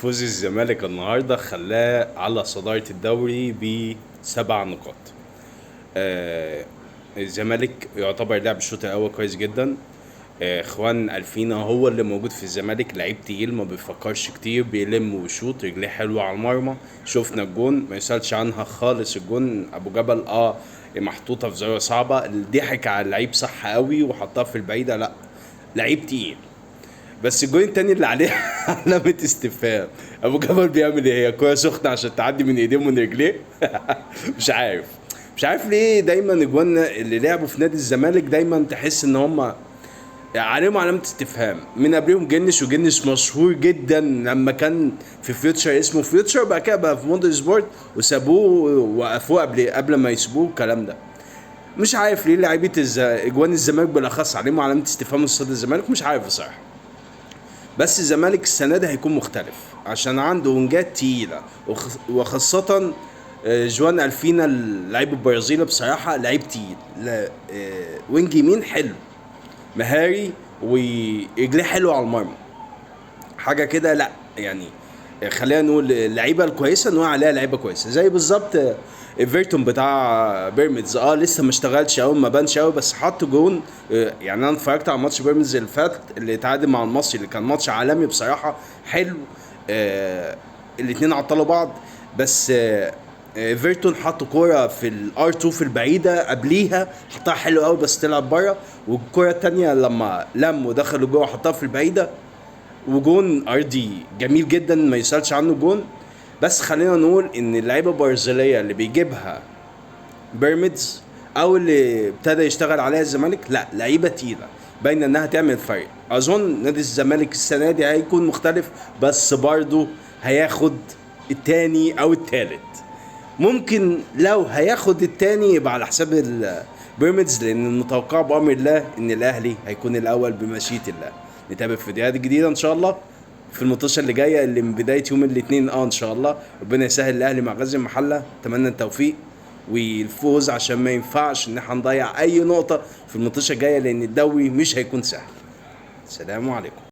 فوز الزمالك النهارده خلاه على صدارة الدوري بسبع نقاط. آه الزمالك يعتبر لعب الشوط الاول كويس جدا. اخوان الفينا هو اللي موجود في الزمالك، لعيب تقيل ما بيفكرش كتير، بيلم ويشوط، رجليه حلوه على المرمى. شفنا الجون ما يسالش عنها خالص، الجون ابو جبل محطوطه في زاويه صعبه، ضحك على اللعيب صح قوي وحطها في البعيده. لا، لعيب تقيل. بس الجون التاني اللي عليه علامة استفهام. ابو جبل بيعمل ايه؟ هي كوره سخنه عشان تعدي من ايديه ومن رجليه؟ مش عارف ليه دايما اجوان اللي لعبوا في نادي الزمالك دايما تحس ان هم عليهم علامة استفهام. من قبلهم جنش، وجنش مشهور جدا لما كان في فيوتشر، اسمه فيوتشر، بعد كده بقى في موندو سبورت وسابوه وقفوه قبل ما يسيبوه الكلام ده. مش عارف ليه لعيبه اجوان الزمالك بالاخص عليهم علامة استفهام قصاد الزمالك، مش عارف بصراحه. بس الزمالك السنه دي هيكون مختلف عشان عنده ونجات تقيله، وخاصه جوان الفينا اللاعب البرازيلي بصراحه لعيب تقيل. وينج يمين حلو، مهاري، ورجليه حلوه على المرمى، حاجه كده. لا يعني خلينا نقول اللعيبه الكويسه نقول عليها لعيبه كويسه، زي بالظبط ايفرتون بتاع بيراميدز. لسه ما اشتغلش قوي، ما بانش قوي، بس حط جون. يعني انا اتفرجت على ماتش بيراميدز اللي فات اللي اتعادل مع المصري، اللي كان ماتش عالمي بصراحه، حلو. الاثنين عطلوا بعض، بس ايفرتون حط كوره في الار 2 في البعيده قبليها، حطها حلو قوي بس طلعت بره. والكوره الثانيه لما لم ودخلوا جوه حطها في البعيده، وجون ارضي جميل جدا ما يسالش عنه جون. بس خلينا نقول ان اللعيبه البرازيليه اللي بيجيبها بيراميدز او اللي ابتدى يشتغل عليها الزمالك، لا لعيبه تقيله باينه انها تعمل فرق. اظن نادي الزمالك السنه دي هيكون مختلف، بس برضه هياخد التاني او التالت. ممكن لو هياخد التاني يبقى على حساب بيراميدز، لان المتوقع بامر الله ان الاهلي هيكون الاول بمشيئه الله. نتابع فيديوهات جديده ان شاء الله في الماتشات اللي جايه، اللي من بدايه يوم الاثنين ان شاء الله. ربنا يسهل الاهلي مع غزل المحله، اتمنى التوفيق والفوز عشان ما ينفعش ان احنا نضيع اي نقطه في الماتشات الجايه، لان الدوري مش هيكون سهل. السلام عليكم.